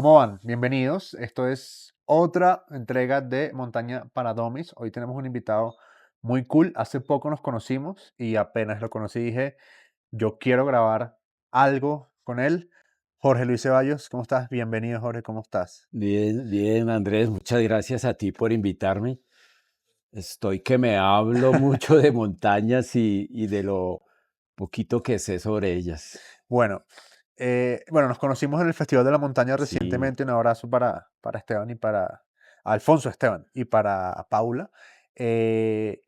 ¿Cómo van? Bienvenidos. Esto es otra entrega de Montaña para Domis. Hoy tenemos un invitado muy cool. Hace poco nos conocimos y apenas lo conocí dije, yo quiero grabar algo con él. Jorge Luis Ceballos, ¿cómo estás? Bienvenido, Jorge, ¿cómo estás? Bien, bien, Andrés, muchas gracias a ti por invitarme. Estoy que me hablo mucho de montañas y de lo poquito que sé sobre ellas. Bueno, bueno, nos conocimos en el Festival de la Montaña Sí, recientemente. Un abrazo para Esteban y para Alfonso Esteban y para Paula. Eh,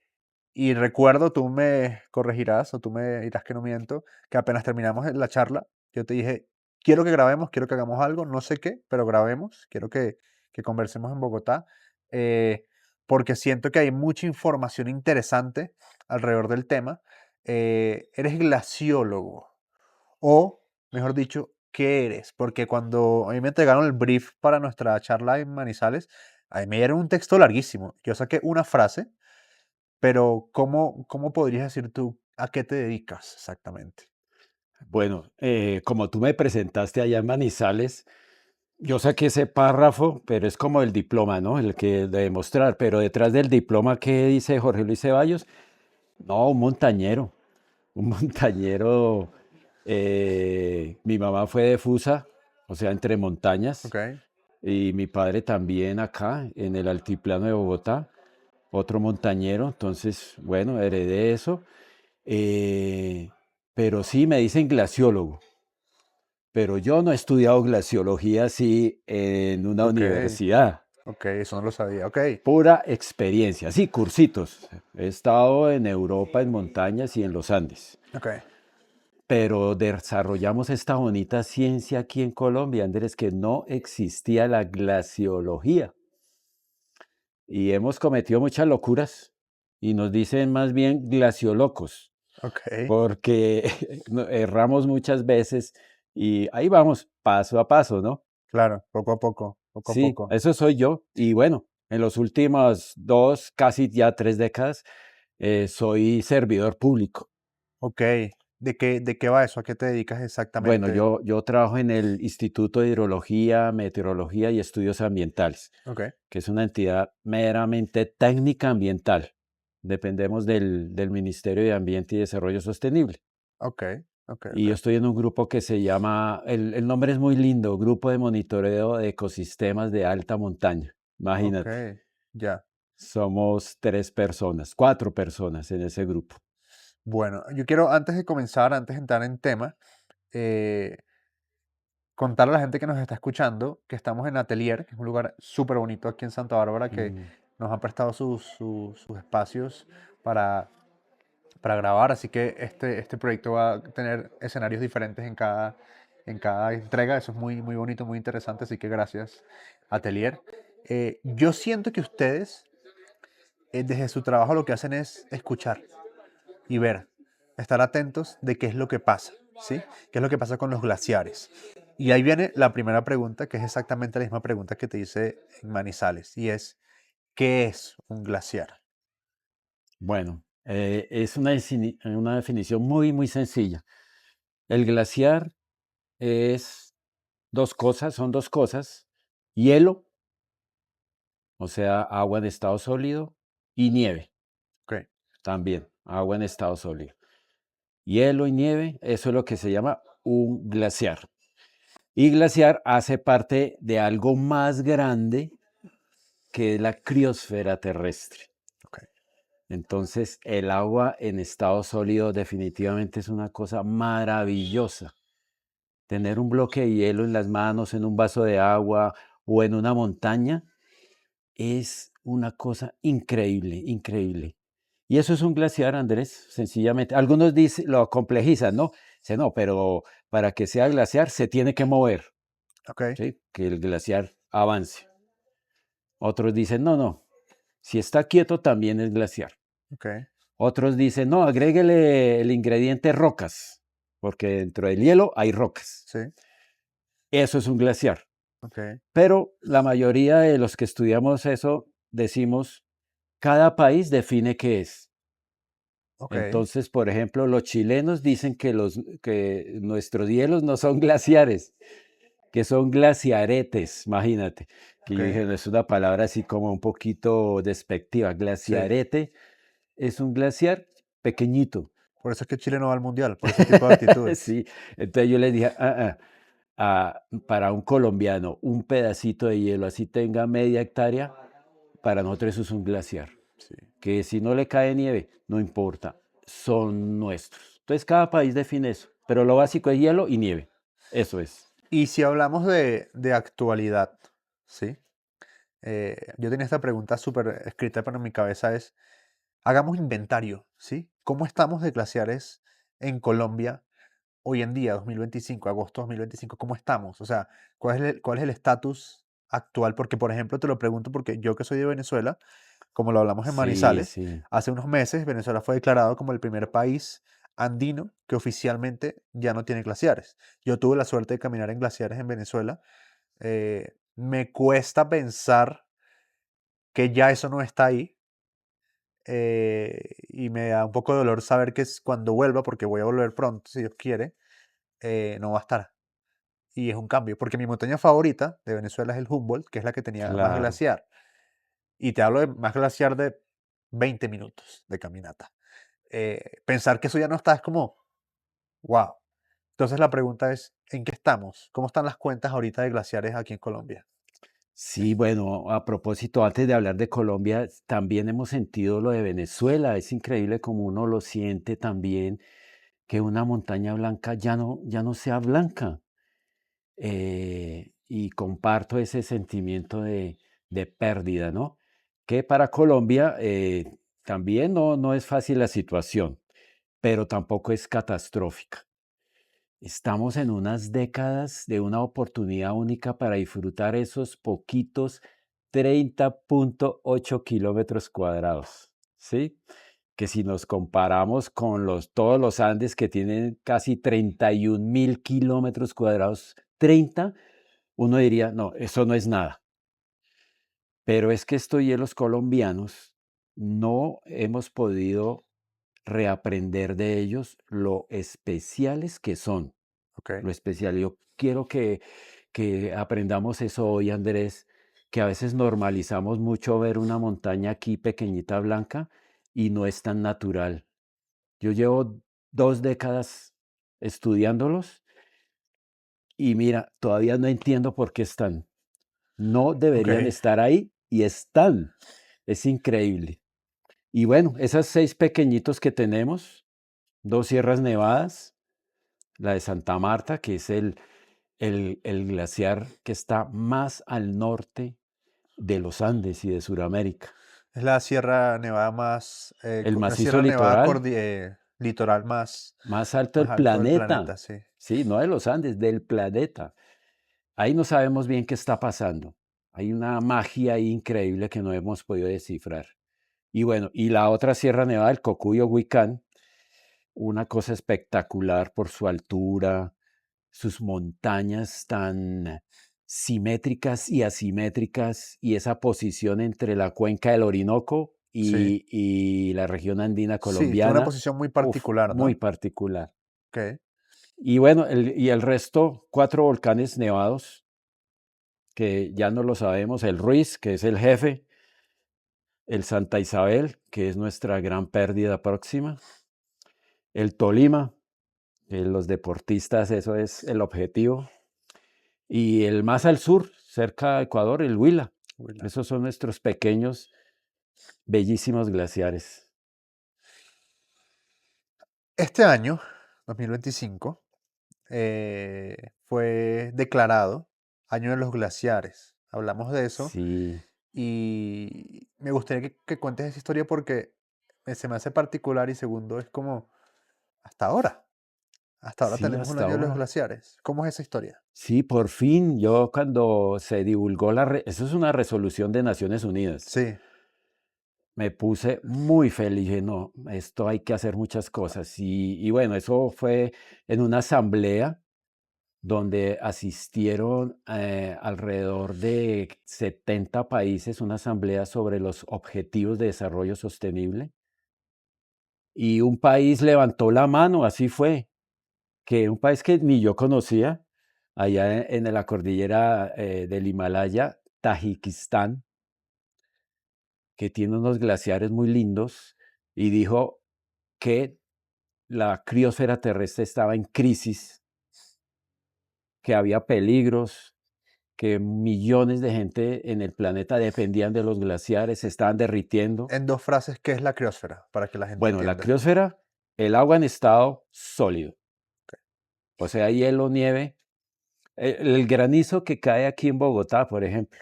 Y recuerdo, tú me corregirás o tú me dirás que no miento, que apenas terminamos la charla, yo te dije, quiero que grabemos, quiero que hagamos algo, no sé qué, pero grabemos, quiero que conversemos en Bogotá, eh, porque siento que hay mucha información interesante alrededor del tema. Eres glaciólogo, o mejor dicho, ¿qué eres? Porque cuando a mí me entregaron el brief para nuestra charla en Manizales, a mí me dieron un texto larguísimo. Yo saqué una frase, pero ¿cómo podrías decir tú a qué te dedicas exactamente? bueno, como tú me presentaste allá en Manizales, yo saqué ese párrafo, pero es como el diploma, ¿no? El que de demostrar, pero detrás del diploma, ¿qué dice Jorge Luis Ceballos? No, un montañero, un montañero. Mi mamá fue de Fusa, o sea, entre montañas. Okey, Y mi padre también acá, en el altiplano de Bogotá, otro montañero. Entonces, bueno, heredé eso. Eh, pero sí, me dicen glaciólogo. Pero yo no he estudiado glaciología así en una okey, universidad. okey, eso no lo sabía. Okey, Pura experiencia, sí, cursitos. He estado en Europa, en montañas y en los Andes. okey, Pero desarrollamos esta bonita ciencia aquí en Colombia, Andrés, que no existía la glaciología. Y hemos cometido muchas locuras y nos dicen más bien glaciolocos, okey, porque erramos muchas veces y ahí vamos, paso a paso, ¿no? claro, poco a poco, poco a Sí, poco. eso soy yo. Y bueno, en los últimos 2, casi ya 3 décadas, soy servidor público. Okey, ¿de qué va eso? ¿A qué te dedicas Bueno, exactamente? yo trabajo en el Instituto de Hidrología, Meteorología y Estudios Ambientales, Okey, que es una entidad meramente técnica ambiental. Dependemos del Ministerio de Ambiente y Desarrollo Sostenible. okey, okey, Y yo okey, estoy en un grupo que se llama, el nombre es muy lindo, Grupo de Monitoreo de Ecosistemas de Alta Montaña. Imagínate, okey, ya. somos 3 personas, 4 personas en ese grupo. Bueno, yo quiero, antes de comenzar, antes de entrar en tema, eh, contarle a la gente que nos está escuchando que estamos en Atelier, que es un lugar súper bonito aquí en Santa Bárbara, que Mm. nos ha prestado sus espacios para, para grabar, así que este proyecto va a tener escenarios diferentes en cada entrega. Eso es muy, muy bonito, muy interesante, así que gracias, Atelier. Yo siento que ustedes, desde su trabajo, lo que hacen es escuchar y ver, estar atentos de qué es lo que pasa, ¿sí? ¿Qué es lo que pasa con los glaciares? Y ahí viene la primera pregunta, que es exactamente la misma pregunta que te hice en Manizales, y es, ¿qué es un glaciar? Bueno, es una definición muy, muy sencilla. El glaciar es dos cosas, son dos cosas, hielo, o sea, agua en estado sólido, y nieve, Ok, también, agua en estado sólido. Hielo y nieve, eso es lo que se llama un glaciar. Y glaciar hace parte de algo más grande que es la criosfera terrestre. ok, Entonces, el agua en estado sólido definitivamente es una cosa maravillosa. Tener un bloque de hielo en las manos, en un vaso de agua o en una montaña es una cosa increíble, increíble. Y eso es un glaciar, Andrés, sencillamente. Algunos dicen, lo complejizan, ¿no? Dicen, no, pero para que sea glaciar se tiene que mover, ok, ¿sí? Que el glaciar avance. Otros dicen, no, no, si está quieto también es glaciar. ok, Otros dicen, no, agréguele el ingrediente rocas, porque dentro del hielo hay rocas. sí, Eso es un glaciar. ok, Pero la mayoría de los que estudiamos eso decimos, cada país define qué es. ok, Entonces, por ejemplo, los chilenos dicen que nuestros hielos no son glaciares. que son glaciaretes, imagínate, que Ok, yo dije, no es una palabra así como un poquito despectiva. sí. Glaciarete es un glaciar pequeñito. Por eso es que Chile no va al mundial, por ese tipo de actitudes. Sí, entonces yo les dije, para un colombiano, un pedacito de hielo, así tenga media hectárea, para nosotros eso es un glaciar. Sí. Que si no le cae nieve, no importa, son nuestros. Entonces cada país define eso, pero lo básico es hielo y nieve. Eso es. Y si hablamos de actualidad, ¿sí? Yo tenía esta pregunta súper escrita para mi cabeza es, hagamos inventario, ¿sí? ¿Cómo estamos de glaciares en Colombia hoy en día, 2025, agosto 2025? ¿Cómo estamos? O sea, ¿cuál es el estatus actual? Porque, por ejemplo, te lo pregunto porque yo que soy de Venezuela, como lo hablamos en Sí, Manizales, sí, hace unos meses Venezuela fue declarado como el primer país andino que oficialmente ya no tiene glaciares. Yo tuve la suerte de caminar en glaciares en Venezuela. Me cuesta pensar que ya eso no está ahí. Y me da un poco de dolor saber que es cuando vuelva, porque voy a volver pronto, si Dios quiere, no va a estar. Y es un cambio, porque mi montaña favorita de Venezuela es el Humboldt, que es la que tenía más claro. glaciar. Y te hablo de más glaciar de 20 minutos de caminata. Pensar que eso ya no está es como, wow. Entonces la pregunta es, ¿en qué estamos? ¿Cómo están las cuentas ahorita de glaciares aquí en Colombia? Sí, bueno, a propósito, antes de hablar de Colombia, también hemos sentido lo de Venezuela. Es increíble como uno lo siente también, que una montaña blanca ya no sea blanca. Y comparto ese sentimiento de pérdida, ¿no? Que para Colombia también no es fácil la situación, pero tampoco es catastrófica. Estamos en unas décadas de una oportunidad única para disfrutar esos poquitos 30,8 kilómetros cuadrados, ¿sí? Que si nos comparamos con todos los Andes que tienen casi 31,000 kilómetros cuadrados, 30, uno diría, no, eso no es nada. Pero es que estos hielos colombianos no hemos podido reaprender de ellos lo especiales que son. Ok, Lo especial. Yo quiero que aprendamos eso hoy, Andrés, que a veces normalizamos mucho ver una montaña aquí pequeñita blanca y no es tan natural. Yo llevo 2 décadas estudiándolos y mira, todavía no entiendo por qué están. No ok. deberían estar ahí y están. Es increíble. Y bueno, esas 6 pequeñitos que tenemos, 2 sierras nevadas, la de Santa Marta, que es el glaciar que está más al norte de los Andes y de Sudamérica. Es la Sierra Nevada más, El la macizo Sierra Nevada litoral litoral más, más alto más del alto del planeta. planeta, sí. Sí, no de los Andes, del planeta. Ahí no sabemos bien qué está pasando. Hay una magia ahí increíble que no hemos podido descifrar. Y bueno, y la otra Sierra Nevada, el Cocuyo Huicán, una cosa espectacular por su altura, sus montañas tan simétricas y asimétricas y esa posición entre la cuenca del Orinoco Sí, y la región andina sí, tiene una colombiana, posición muy uf, particular, muy ¿no? particular. Ok, Y bueno, el resto, 4 volcanes nevados, que ya no lo sabemos, el Ruiz, que es el jefe, el Santa Isabel, que es nuestra gran pérdida próxima, el Tolima, que los deportistas, eso es el objetivo, y el más al sur, cerca de Ecuador, el Huila. Huila. Esos son nuestros pequeños, bellísimos glaciares. Este año, 2025, fue declarado Año de los Glaciares. Hablamos de eso Sí, y me gustaría que cuentes esa historia porque se me hace particular y segundo, es como hasta ahora sí, tenemos un hasta Año de los ahora. Glaciares. ¿Cómo es esa historia? Sí, por fin, yo cuando se divulgó eso es una resolución de Naciones Unidas, Sí, me puse muy feliz, dije, no, esto hay que hacer muchas cosas. Y bueno, eso fue en una asamblea donde asistieron alrededor de 70 países, una asamblea sobre los objetivos de desarrollo sostenible. Y un país levantó la mano, así fue, que un país que ni yo conocía, allá en la cordillera del Himalaya, Tayikistán, que tiene unos glaciares muy lindos, y dijo que la criosfera terrestre estaba en crisis, que había peligros, que millones de gente en el planeta dependían de los glaciares, se estaban derritiendo. En 2 frases, ¿qué es la criosfera? Para que la gente Bueno, la entienda. criosfera, el agua en estado sólido, o sea, hielo, nieve, el granizo que cae aquí en Bogotá, por ejemplo,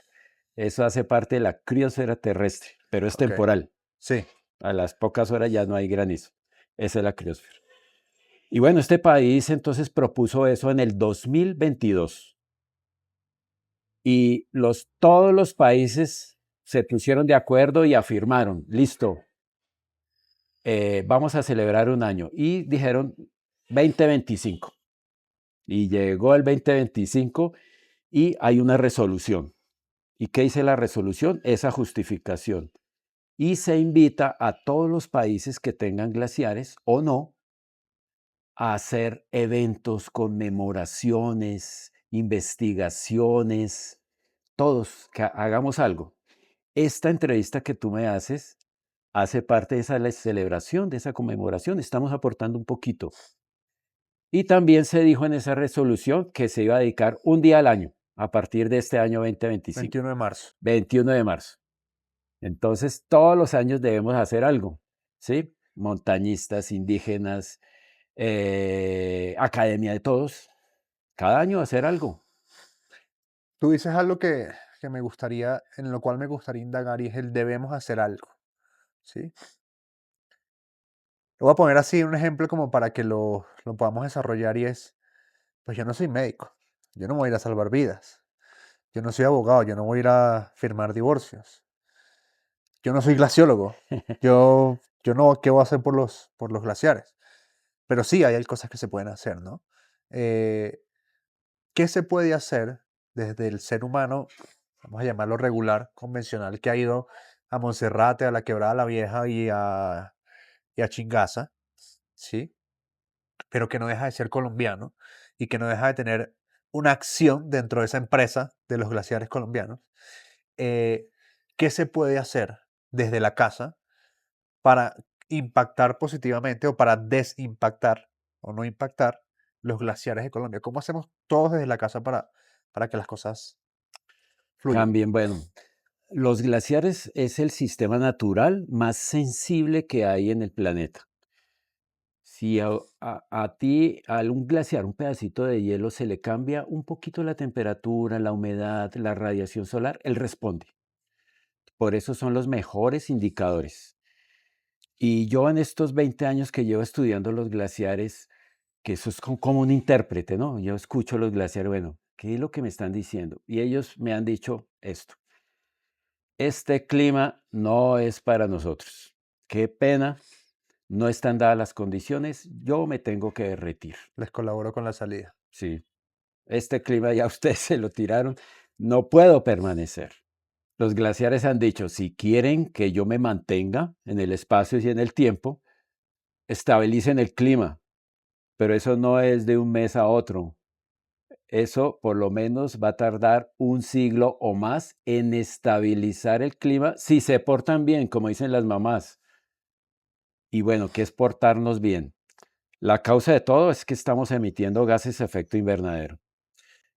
eso hace parte de la criosfera terrestre, pero es Okey. temporal. Sí, A las pocas horas ya no hay granizo. Esa es la criosfera. Y bueno, este país entonces propuso eso en el 2022 y todos los países se pusieron de acuerdo y afirmaron, listo, vamos a celebrar un año. Y dijeron 2025. Y llegó el 2025 y hay una resolución. ¿Y qué dice la resolución? Esa justificación. Y se invita a todos los países que tengan glaciares o no a hacer eventos, conmemoraciones, investigaciones, todos que hagamos algo. Esta entrevista que tú me haces hace parte de esa celebración, de esa conmemoración. Estamos aportando un poquito. Y también se dijo en esa resolución que se iba a dedicar un día al año a partir de este año 2025, 21 de marzo. 21 de marzo. Entonces, todos los años debemos hacer algo, ¿sí? Montañistas, indígenas, academia de todos, cada año hacer algo. Tú dices algo que me gustaría en lo cual me gustaría indagar, y es el debemos hacer algo, ¿sí? Lo voy a poner así un ejemplo como para que lo podamos desarrollar, y es, pues yo no soy médico, yo no voy a ir a salvar vidas, yo no soy abogado, yo no voy a ir a firmar divorcios, yo no soy glaciólogo, yo no, ¿qué voy a hacer por los glaciares? Pero sí hay cosas que se pueden hacer, ¿no? Eh, ¿Qué se puede hacer desde el ser humano, vamos a llamarlo regular, convencional, que ha ido a Monserrate, a la Quebrada la Vieja y a Chingaza, ¿sí? Pero que no deja de ser colombiano y que no deja de tener una acción dentro de esa empresa de los glaciares colombianos? eh, ¿Qué se puede hacer desde la casa para impactar positivamente o para desimpactar o no impactar los glaciares de Colombia? ¿Cómo hacemos todos desde la casa para que las cosas fluyan? Cambien, bueno, los glaciares es el sistema natural más sensible que hay en el planeta. Si a ti, a un glaciar, un pedacito de hielo, se le cambia un poquito la temperatura, la humedad, la radiación solar, él responde. Por eso son los mejores indicadores. Y yo en estos 20 años que llevo estudiando los glaciares, que eso es como un intérprete, ¿no? Yo escucho los glaciares, bueno, ¿qué es lo que me están diciendo? Y ellos me han dicho esto: este clima no es para nosotros. Qué pena, no están dadas las condiciones, yo me tengo que derretir. Les colaboro con la salida. Sí, este clima ya ustedes se lo tiraron, no puedo permanecer. Los glaciares han dicho, si quieren que yo me mantenga en el espacio y en el tiempo, estabilicen el clima, pero eso no es de un mes a otro. Eso por lo menos va a tardar un siglo o más en estabilizar el clima si se portan bien, como dicen las mamás. Y bueno, ¿qué es portarnos bien? La causa de todo es que estamos emitiendo gases de efecto invernadero.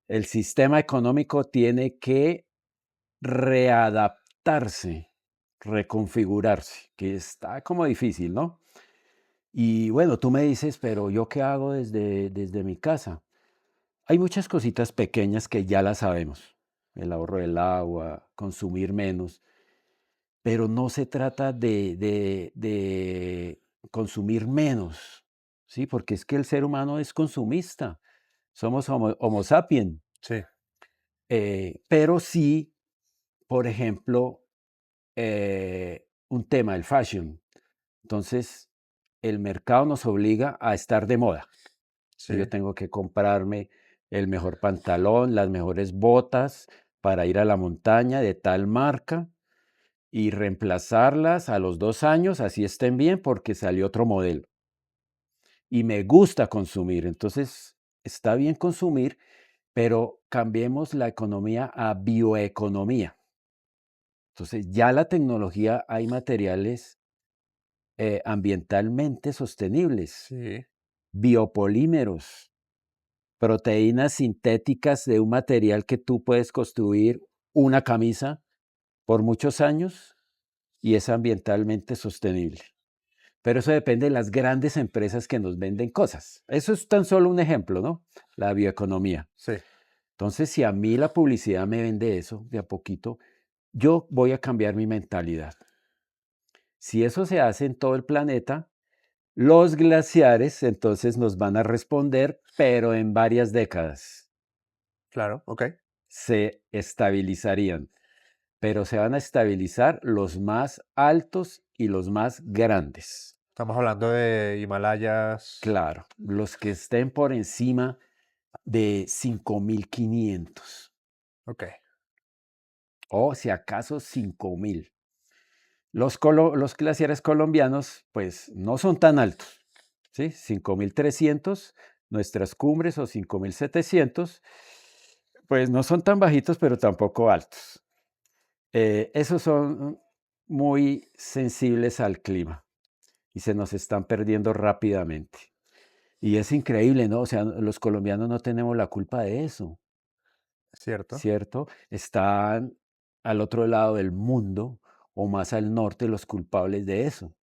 El sistema económico tiene que readaptarse, reconfigurarse, que está como difícil, ¿no? Y bueno, tú me dices, pero ¿yo qué hago desde mi casa? Hay muchas cositas pequeñas que ya las sabemos. El ahorro del agua, consumir menos, pero no se trata de consumir menos, ¿sí? Porque es que el ser humano es consumista. Somos homo sapiens. Sí, Pero sí, por ejemplo, un tema, el fashion. Entonces, el mercado nos obliga a estar de moda. sí. Yo tengo que comprarme el mejor pantalón, las mejores botas para ir a la montaña de tal marca y reemplazarlas a los 2 años, así estén bien, porque salió otro modelo. Y me gusta consumir, entonces está bien consumir, pero cambiemos la economía a bioeconomía. Entonces, ya la tecnología, hay materiales ambientalmente sostenibles, Sí, biopolímeros, proteínas sintéticas de un material que tú puedes construir una camisa por muchos años y es ambientalmente sostenible. Pero eso depende de las grandes empresas que nos venden cosas. Eso es tan solo un ejemplo, ¿no? La bioeconomía. sí, Entonces, si a mí la publicidad me vende eso de a poquito, yo voy a cambiar mi mentalidad. Si eso se hace en todo el planeta, los glaciares entonces nos van a responder, pero en varias décadas claro, ok. se estabilizarían, pero se van a estabilizar los más altos y los más grandes. Estamos hablando de Himalayas. Claro, los que estén por encima de 5.500 Ok, o si acaso 5.000. Los glaciares colombianos, pues no son tan altos, ¿sí? 5.300, nuestras cumbres o 5.700, pues no son tan bajitos, pero tampoco altos. Esos son muy sensibles al clima y se nos están perdiendo rápidamente. Y es increíble, ¿no? O sea, los colombianos no tenemos la culpa de eso, cierto. ¿cierto? Están al otro lado del mundo o más al norte los culpables de eso.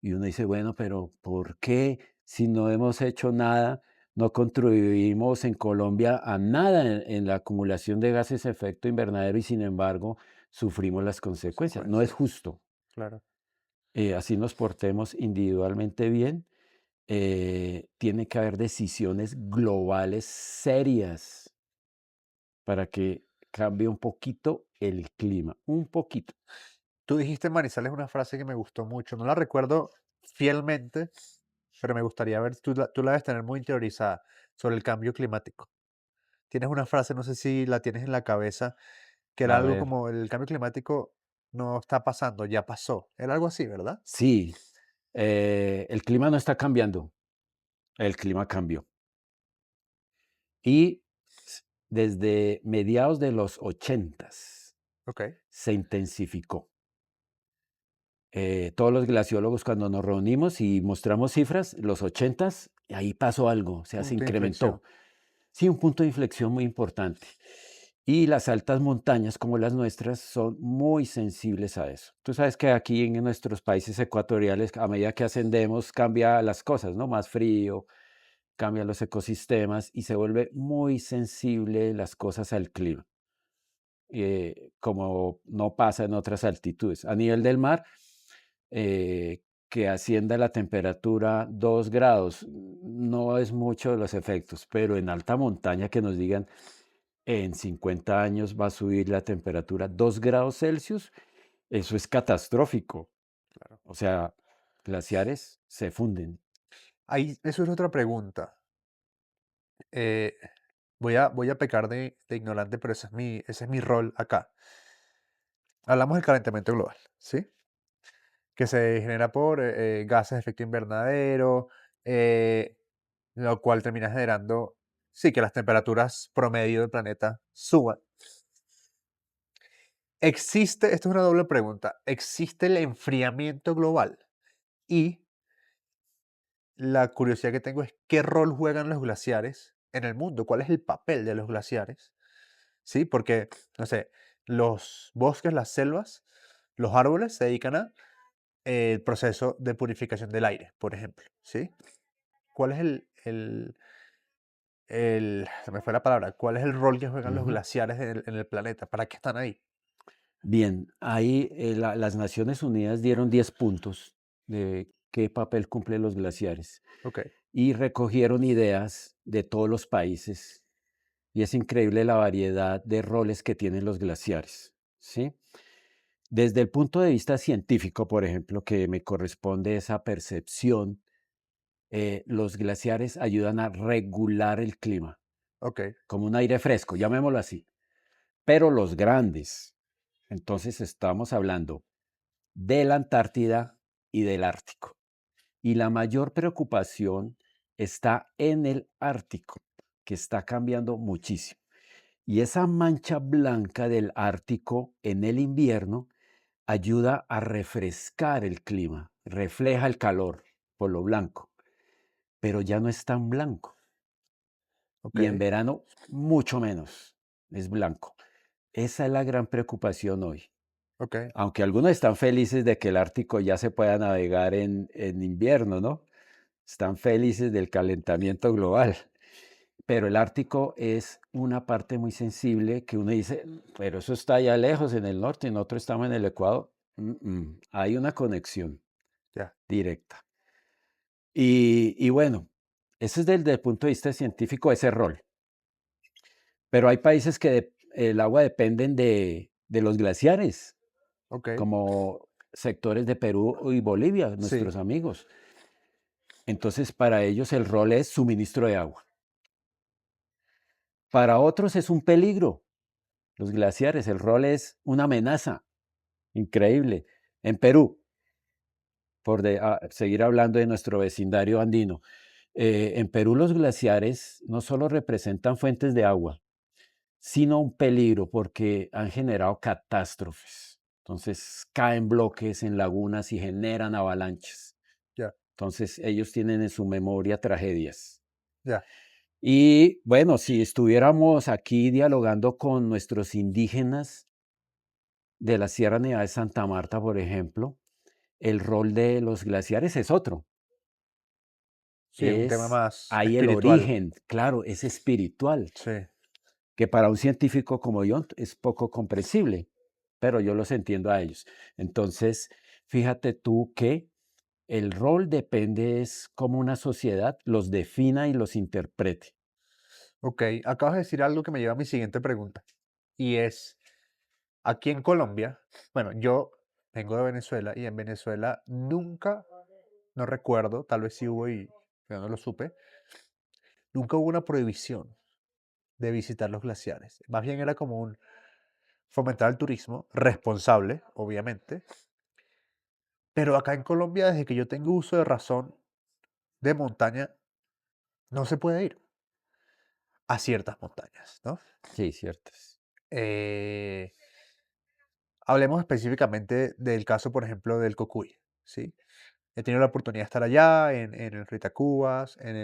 Y uno dice, bueno, pero ¿por qué si no hemos hecho nada, no contribuimos en Colombia a nada en la acumulación de gases de efecto invernadero y sin embargo sufrimos las consecuencias? No es Consecuencias, justo. claro. Así nos portemos individualmente bien. Tiene que haber decisiones globales serias para que cambie un poquito el clima, un poquito. Tú dijiste en Manizales una frase que me gustó mucho. No la recuerdo fielmente, pero me gustaría ver, tú la debes tener muy interiorizada sobre el cambio climático. Tienes una frase, no sé si la tienes en la cabeza, que era A algo ver, como el cambio climático no está pasando, ya pasó. Era algo así, ¿verdad? sí, el clima no está cambiando, el clima cambió. Y desde mediados de los 80 Ok. se intensificó. Todos los glaciólogos cuando nos reunimos y mostramos cifras, los 80 ahí pasó algo, o sea, se Punto de inflexión. incrementó. Sí, un punto de inflexión muy importante. Y las altas montañas como las nuestras son muy sensibles a eso. Tú sabes que aquí en nuestros países ecuatoriales, a medida que ascendemos, cambia las cosas, ¿no? Más frío, cambian los ecosistemas y se vuelve muy sensible las cosas al clima, como no pasa en otras altitudes. A nivel del mar, que ascienda la temperatura 2 grados, no es mucho de los efectos, pero en alta montaña que nos digan en 50 años va a subir la temperatura 2 grados Celsius, eso es catastrófico. Claro. O sea, glaciares se funden. Ahí, eso es otra pregunta. Eh, voy a pecar de ignorante, pero ese es mi rol acá. Hablamos del calentamiento global, ¿sí? Que se genera por gases de efecto invernadero, eh, lo cual termina generando, sí, que las temperaturas promedio del planeta suban. Esta es una doble pregunta, ¿existe el enfriamiento global? Y la curiosidad que tengo es, ¿qué rol juegan los glaciares en el mundo? ¿Cuál es el papel de los glaciares? ¿Sí? Porque, no sé, los bosques, las selvas, los árboles se dedican a el proceso de purificación del aire, por ejemplo, ¿sí? ¿Cuál es se me fue la palabra, cuál es el rol que juegan los Ujú. glaciares en el planeta? ¿Para qué están ahí? Bien, ahí las Naciones Unidas dieron 10 puntos de qué papel cumplen los glaciares Ok, y recogieron ideas de todos los países y es increíble la variedad de roles que tienen los glaciares, ¿sí? Desde el punto de vista científico, por ejemplo, que me corresponde esa percepción, los glaciares ayudan a regular el clima, ok, como un aire fresco, llamémoslo así. Pero los grandes, entonces estamos hablando de la Antártida y del Ártico. Y la mayor preocupación está en el Ártico, que está cambiando muchísimo. Y esa mancha blanca del Ártico en el invierno ayuda a refrescar el clima, refleja el calor por lo blanco, pero ya no es tan blanco. Ok, Y en verano mucho menos es blanco. Esa es la gran preocupación hoy. ok, Aunque algunos están felices de que el Ártico ya se pueda navegar en invierno, ¿no? Están felices del calentamiento global. Pero el Ártico es una parte muy sensible que uno dice, pero eso está allá lejos en el norte y nosotros estamos en el Ecuador. Hay una conexión ya, directa. Y bueno, ese es desde el punto de vista científico ese rol. Pero hay países que el agua dependen de los glaciares, ok, como sectores de Perú y Bolivia, sí, nuestros amigos. Entonces, para ellos el rol es suministro de agua. Para otros es un peligro, los glaciares, el rol es una amenaza increíble. En Perú, seguir hablando de nuestro vecindario andino, en Perú los glaciares no solo representan fuentes de agua, sino un peligro porque han generado catástrofes. Entonces caen bloques en lagunas y generan avalanchas. ya, Entonces ellos tienen en su memoria tragedias. ya, Y bueno, si estuviéramos aquí dialogando con nuestros indígenas de la Sierra Nevada de Santa Marta, por ejemplo, el rol de los glaciares es otro. sí, un tema Es más ahí el espiritual, origen, claro, es espiritual, sí, que para un científico como yo es poco comprensible, pero yo los entiendo a ellos. Entonces, fíjate tú que el rol depende es cómo una sociedad los defina y los interprete. ok, acabas de decir algo que me lleva a mi siguiente pregunta, y es, aquí en Colombia, bueno, yo vengo de Venezuela y en Venezuela nunca, no recuerdo, tal vez sí hubo y yo no lo supe, nunca hubo una prohibición de visitar los glaciares. Más bien era como un fomentar el turismo, responsable, obviamente, pero acá en Colombia, desde que yo tengo uso de razón de montaña, no se puede ir a ciertas montañas, ¿no? Sí, ciertas. Eh, hablemos específicamente del caso, por ejemplo, del Cocuy, ¿sí? He tenido la oportunidad de estar allá, en el Ritacubas, en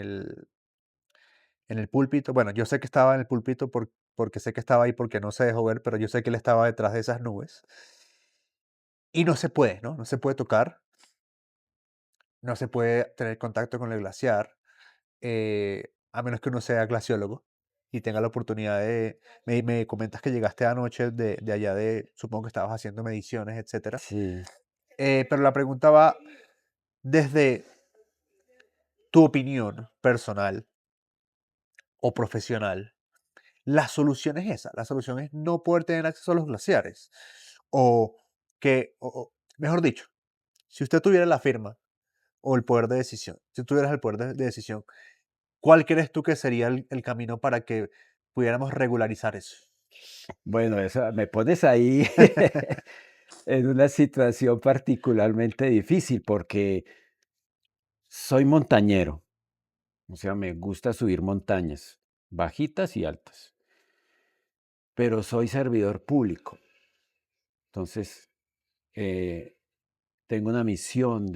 el púlpito. Bueno, yo sé que estaba en el púlpito porque sé que estaba ahí porque no se dejó ver, pero yo sé que él estaba detrás de esas nubes. Y no se puede, ¿no? No se puede tocar, no se puede tener contacto con el glaciar, a menos que uno sea glaciólogo y tenga la oportunidad de... Me comentas que llegaste anoche de allá de... Supongo que estabas haciendo mediciones, etcétera. Sí. Pero la pregunta va desde tu opinión personal o profesional. La solución es esa. La solución es no poder tener acceso a los glaciares. O mejor dicho, si usted tuviera la firma o el poder de decisión, si tuvieras el poder de decisión, ¿cuál crees tú que sería el camino para que pudiéramos regularizar eso? Bueno, me pones ahí en una situación particularmente difícil porque soy montañero, o sea, me gusta subir montañas, bajitas y altas, pero soy servidor público, entonces eh, tengo una misión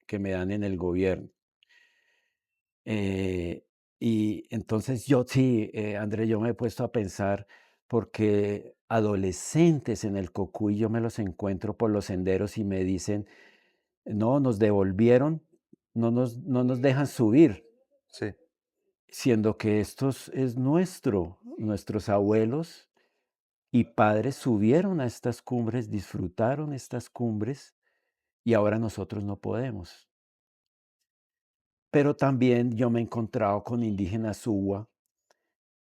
que me dan en el gobierno. Eh, y entonces yo sí, André, yo me he puesto a pensar porque adolescentes en el Cocuy yo me los encuentro por los senderos y me dicen, no, nos devolvieron, no nos dejan subir, Sí, siendo que esto es nuestro. Nuestros abuelos y padres subieron a estas cumbres, disfrutaron estas cumbres y ahora nosotros no podemos. Pero también yo me he encontrado con indígenas Uwa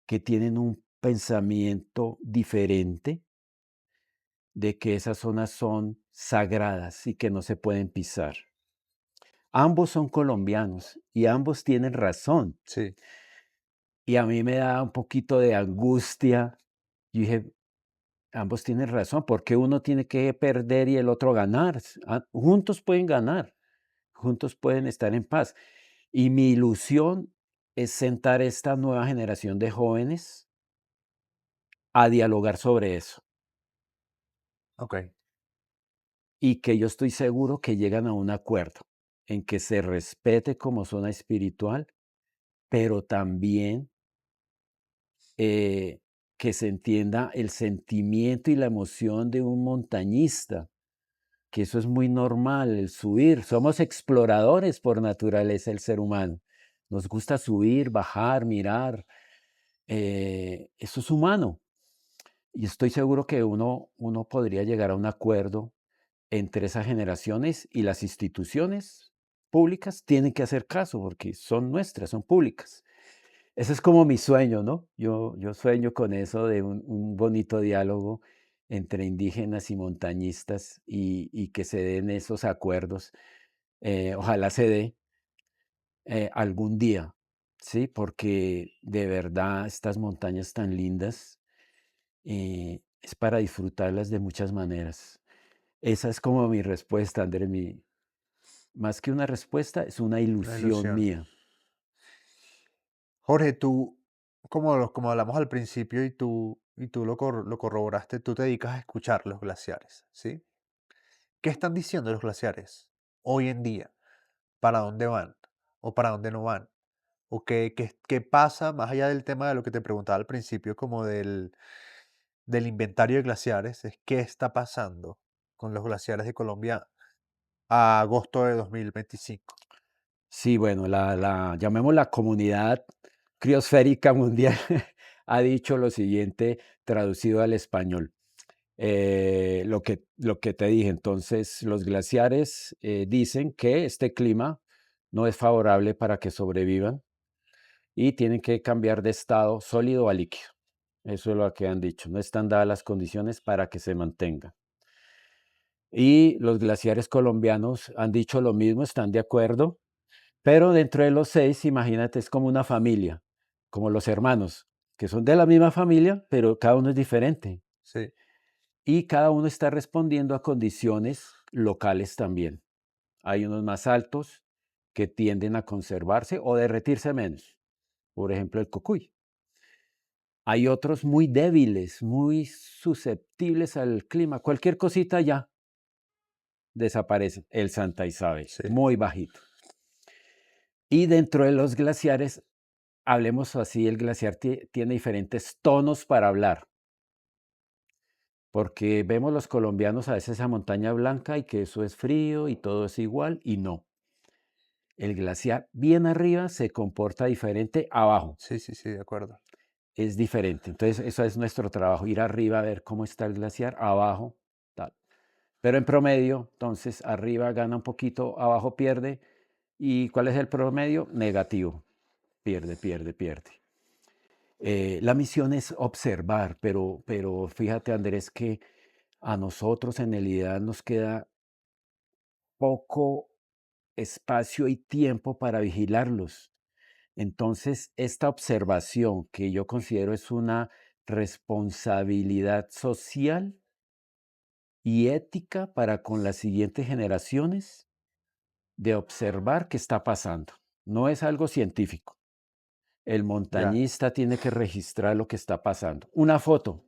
que tienen un pensamiento diferente de que esas zonas son sagradas y que no se pueden pisar. Ambos son colombianos y ambos tienen razón. sí, Y a mí me da un poquito de angustia. Yo dije, ambos tienen razón, porque uno tiene que perder y el otro ganar. Juntos pueden ganar, juntos pueden estar en paz. Y mi ilusión es sentar esta nueva generación de jóvenes a dialogar sobre eso. Ok, Y que yo estoy seguro que llegan a un acuerdo en que se respete como zona espiritual, pero también eh, que se entienda el sentimiento y la emoción de un montañista, que eso es muy normal, el subir. Somos exploradores por naturaleza el ser humano. Nos gusta subir, bajar, mirar. Eso es humano. Y estoy seguro que uno podría llegar a un acuerdo entre esas generaciones, y las instituciones públicas tienen que hacer caso porque son nuestras, son públicas. Ese es como mi sueño, ¿no? Yo sueño con eso de un bonito diálogo entre indígenas y montañistas, y que se den esos acuerdos. Ojalá se dé algún día, ¿sí? Porque de verdad estas montañas tan lindas, es para disfrutarlas de muchas maneras. Esa es como mi respuesta, André. Más que una respuesta, es una una ilusión ilusión. mía. Jorge, tú, como hablamos al principio y tú lo corroboraste, tú te dedicas a escuchar los glaciares, ¿sí? ¿Qué están diciendo los glaciares hoy en día? ¿Para dónde van? ¿O para dónde no van? ¿O qué pasa más allá del tema de lo que te preguntaba al principio, como del inventario de glaciares? Es qué está pasando con los glaciares de Colombia a agosto de 2025. Sí, bueno, llamemos la comunidad criosférica mundial ha dicho lo siguiente, traducido al español. Lo que te dije, entonces, los glaciares dicen que este clima no es favorable para que sobrevivan y tienen que cambiar de estado sólido a líquido. Eso es lo que han dicho. No están dadas las condiciones para que se mantengan. Y los glaciares colombianos han dicho lo mismo, están de acuerdo, pero dentro de los 6, imagínate, es como una familia, como los hermanos, que son de la misma familia, pero cada uno es diferente. Sí, Y cada uno está respondiendo a condiciones locales también. Hay unos más altos que tienden a conservarse o derretirse menos. Por ejemplo, el Cocuy. Hay otros muy débiles, muy susceptibles al clima. Cualquier cosita ya desaparece. El Santa Isabel, sí. muy bajito. Y dentro de los glaciares, hablemos así, el glaciar tiene diferentes tonos para hablar, porque vemos los colombianos a veces esa montaña blanca y que eso es frío y todo es igual, y no. El glaciar bien arriba se comporta diferente abajo, Sí, sí, sí, de acuerdo. es diferente. Entonces, eso es nuestro trabajo, ir arriba a ver cómo está el glaciar, abajo, tal. Pero en promedio, entonces, arriba gana un poquito, abajo pierde. ¿Y cuál es el promedio? Negativo. Pierde, pierde, pierde. La misión es observar, pero fíjate, Andrés, que a nosotros en realidad nos queda poco espacio y tiempo para vigilarlos. Entonces, esta observación que yo considero es una responsabilidad social y ética para con las siguientes generaciones, de observar qué está pasando. No es algo científico. El Ya, montañista tiene que registrar lo que está pasando. Una foto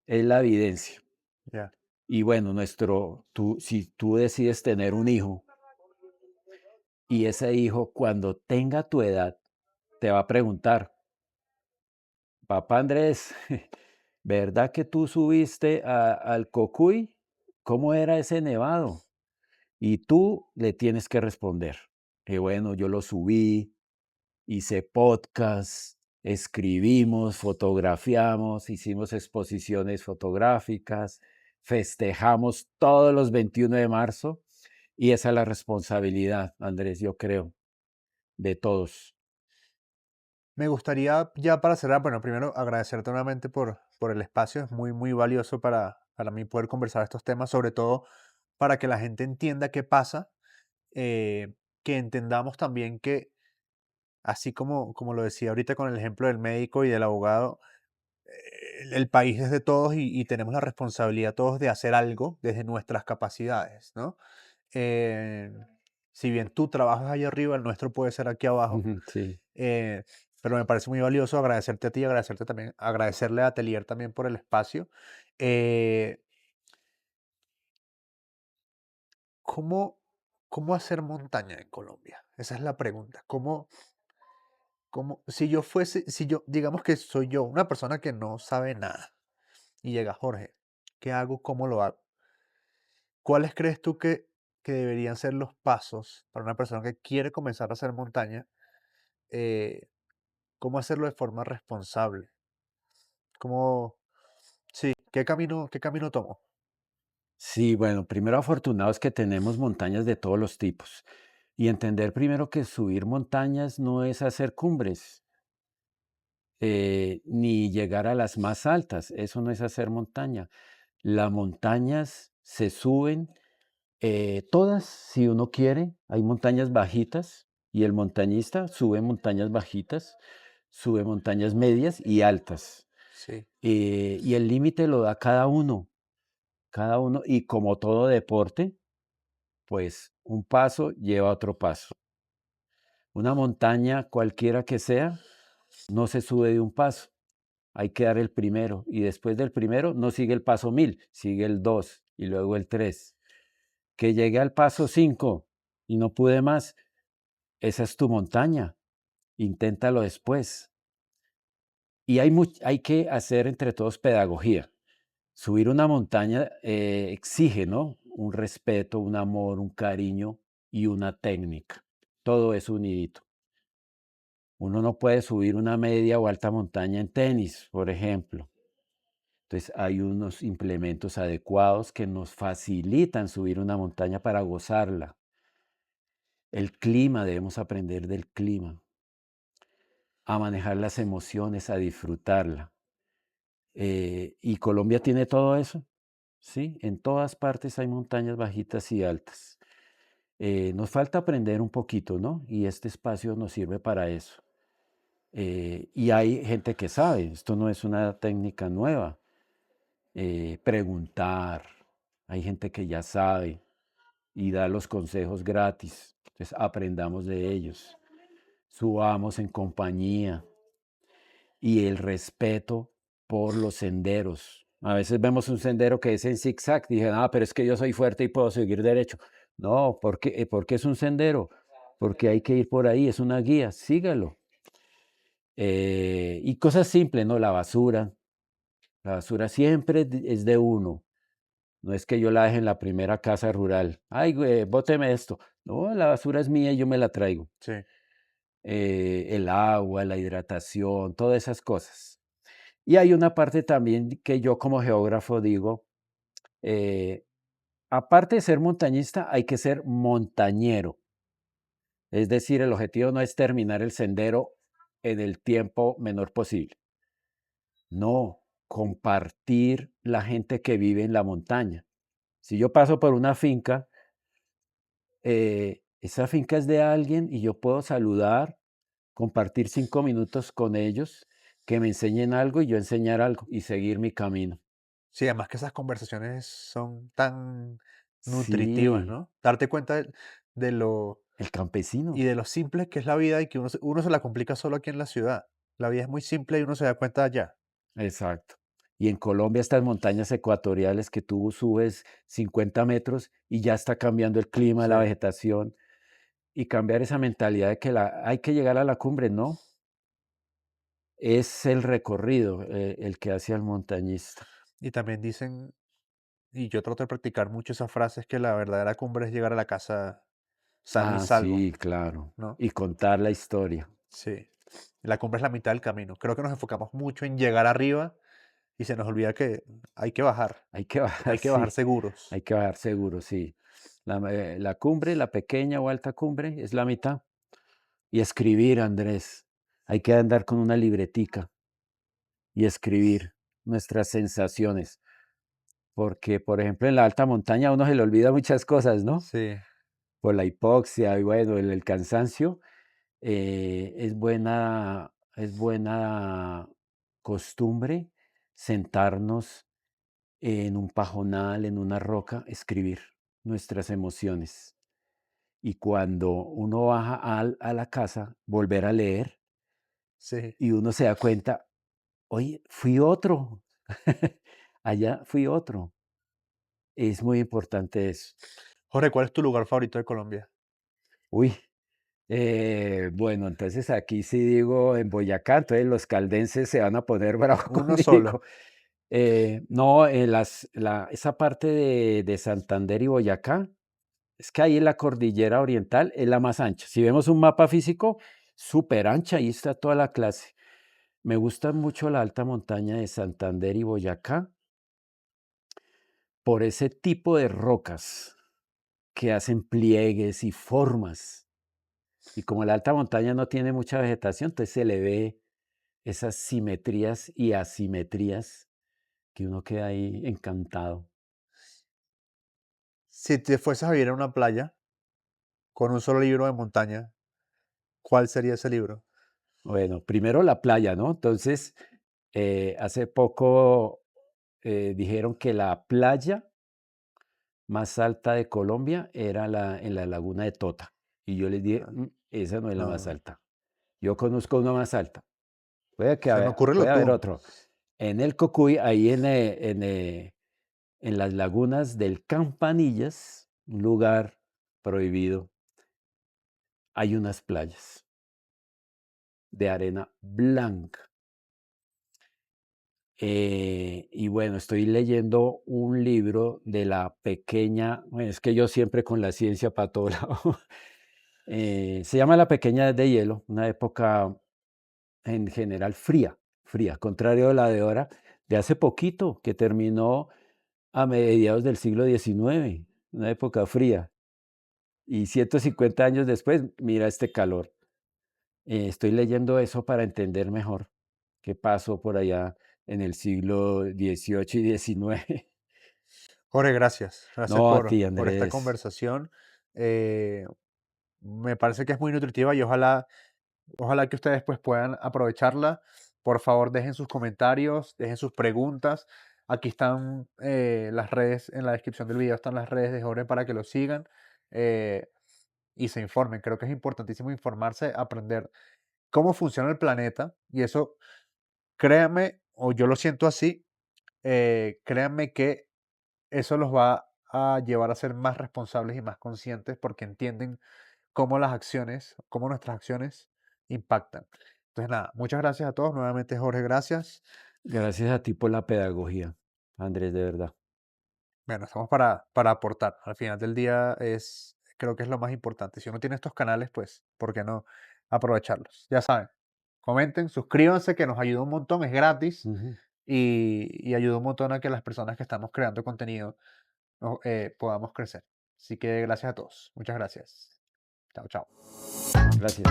es la evidencia. ya. Y bueno, si tú decides tener un hijo, y ese hijo cuando tenga tu edad te va a preguntar, papá Andrés, ¿verdad que tú subiste al Cocuy? ¿Cómo era ese nevado? Y tú le tienes que responder, que bueno, yo lo subí, hice podcast, escribimos, fotografiamos, hicimos exposiciones fotográficas, festejamos todos los 21 de marzo, y esa es la responsabilidad, Andrés, yo creo, de todos. Me gustaría, ya para cerrar, bueno, primero agradecerte nuevamente por el espacio. Es muy, muy valioso para mí poder conversar estos temas, sobre todo para que la gente entienda qué pasa, que entendamos también que, así como lo decía ahorita con el ejemplo del médico y del abogado, el país es de todos y tenemos la responsabilidad todos de hacer algo desde nuestras capacidades, ¿no? Eh, Si bien tu trabajo es allá arriba, el nuestro puede ser aquí abajo. Ujú, sí. eh, pero me parece muy valioso agradecerte a ti, agradecerte también, agradecerle a Atelier también por el espacio. Eh, ¿cómo, ¿Cómo hacer montaña en Colombia? Esa es la pregunta. Si yo fuese, si yo, digamos que soy yo, una persona que no sabe nada, y llega Jorge, ¿qué hago? ¿Cómo lo hago? ¿Cuáles crees tú que deberían ser los pasos para una persona que quiere comenzar a hacer montaña? Eh, ¿Cómo hacerlo de forma responsable? ¿Cómo, sí, qué camino tomo? Sí, bueno, primero afortunados que tenemos montañas de todos los tipos. Y entender primero que subir montañas no es hacer cumbres, ni llegar a las más altas. Eso no es hacer montaña. Las montañas se suben todas, si uno quiere. Hay montañas bajitas y el montañista sube montañas bajitas, sube montañas medias y altas. Sí, Y el límite lo da cada uno. Y como todo deporte, pues un paso lleva a otro paso. Una montaña, cualquiera que sea, no se sube de un paso. Hay que dar el primero. Y después del primero no sigue el paso 1000, sigue el 2 y luego el 3. Que llegue al paso 5 y no pude más, esa es tu montaña. Inténtalo después. Y hay que hacer entre todos pedagogía. Subir una montaña exige, ¿no? Un respeto, un amor, un cariño y una técnica. Todo es unidito. Uno no puede subir una media o alta montaña en tenis, por ejemplo. Entonces hay unos implementos adecuados que nos facilitan subir una montaña para gozarla. El clima, debemos aprender del clima, a manejar las emociones, a disfrutarla. Y Colombia tiene todo eso, ¿sí? En todas partes hay montañas bajitas y altas. Nos falta aprender un poquito, ¿no? Y este espacio nos sirve para eso. Y hay gente que sabe, esto no es una técnica nueva. Preguntar, hay gente que ya sabe y da los consejos gratis. Entonces aprendamos de ellos, subamos en compañía y el respeto por los senderos. A veces vemos un sendero que es en zigzag. Dije, ah, pero es que yo soy fuerte y puedo seguir derecho. No, porque es un sendero, porque hay que ir por ahí, es una guía, sígalo. Y cosas simples, ¿no? La basura siempre es de uno. No es que yo la deje en la primera casa rural. Ay, güey, bóteme esto. No, la basura es mía y yo me la traigo. sí. El agua, la hidratación, todas esas cosas. Y hay una parte también que yo como geógrafo digo, eh, aparte de ser montañista, hay que ser montañero. Es decir, el objetivo no es terminar el sendero en el tiempo menor posible. No, compartir la gente que vive en la montaña. Si yo paso por una finca, esa finca es de alguien y yo puedo saludar, compartir 5 minutos con ellos, que me enseñen algo y yo enseñar algo y seguir mi camino. Sí, además que esas conversaciones son tan nutritivas, Sí, ¿no? Darte cuenta de lo el y campesino, de lo simple que es la vida y que uno se la complica solo aquí en la ciudad. La vida es muy simple y uno se da cuenta allá. exacto. Y en Colombia estas montañas ecuatoriales que tú subes 50 metros y ya está cambiando el clima, Sí. la vegetación, y cambiar esa mentalidad de que hay que llegar a la cumbre, no, es el recorrido el que hace al montañista. Y también dicen, y yo trato de practicar mucho esa frase, es que la verdadera cumbre es llegar a la casa sano y Ah, salvo, sí, claro. ¿no? Y contar la historia. Sí. La cumbre es la mitad del camino. Creo que nos enfocamos mucho en llegar arriba y se nos olvida que hay que bajar. Hay que bajar, Hay que bajar sí, seguros. hay que bajar seguro, sí. La cumbre, la pequeña o alta cumbre, es la mitad. Y escribir, Andrés. Hay que andar con una libretica y escribir nuestras sensaciones. Porque, por ejemplo, en la alta montaña a uno se le olvida muchas cosas, ¿no? Sí. Por la hipoxia y bueno, el cansancio. Es buena costumbre sentarnos en un pajonal, en una roca, escribir nuestras emociones. y cuando uno baja a la casa, volver a leer Sí. y uno se da cuenta, oye, fui otro, allá fui otro. Es muy importante eso. Jorge, ¿cuál es tu lugar favorito de Colombia? Uy, bueno, entonces aquí sí digo en Boyacá, entonces los caldenses se van a poner bravos Uno conmigo. solo. No, esa parte de Santander y Boyacá, es que ahí en la cordillera oriental es la más ancha. Si vemos un mapa físico, súper ancha, ahí está toda la clase. Me gusta mucho la alta montaña de Santander y Boyacá por ese tipo de rocas que hacen pliegues y formas. Y como la alta montaña no tiene mucha vegetación, entonces se le ve esas simetrías y asimetrías que uno queda ahí encantado. Si te fueses a vivir a una playa con un solo libro de montaña, ¿cuál sería ese libro? Bueno, primero la playa, ¿no? Entonces, hace poco dijeron que la playa más alta de Colombia era en la laguna de Tota. Y yo les dije, Ah, esa no es la más no, alta. Yo conozco una más alta. se me ocurre lo Puede haber tú. otro. En el Cocuy, ahí en las lagunas del Campanillas, un lugar prohibido, hay unas playas de arena blanca. Y bueno, estoy leyendo un libro de la pequeña, bueno, es que yo siempre con la ciencia para todo lado. Se llama La pequeña Edad de hielo, una época en general fría, fría, contrario a la de ahora, de hace poquito, que terminó a mediados del siglo XIX, una época fría. Y 150 años después, mira este calor. Estoy leyendo eso para entender mejor qué pasó por allá en el siglo XVIII y XIX. Jorge, gracias. Gracias No, a ti, por esta Andrés. conversación. Eh, Me parece que es muy nutritiva y ojalá que ustedes pues puedan aprovecharla. Por favor, dejen sus comentarios, dejen sus preguntas. Aquí están las redes, en la descripción del video están las redes de Jorge para que lo sigan eh, y se informen. Creo que es importantísimo informarse, aprender cómo funciona el planeta y eso, créanme, o yo lo siento así, créanme que eso los va a llevar a ser más responsables y más conscientes porque entienden cómo nuestras acciones impactan. Entonces, nada, muchas gracias a todos. Nuevamente, Jorge, gracias. Gracias a ti por la pedagogía, Andrés, de verdad. Bueno, estamos para aportar. Al final del día creo que es lo más importante. Si uno tiene estos canales, pues, ¿por qué no aprovecharlos? Ya saben, comenten, suscríbanse, que nos ayuda un montón, es gratis Ujú. y ayuda un montón a que las personas que estamos creando contenido podamos crecer. Así que gracias a todos. Muchas gracias. Chao, chao. Gracias.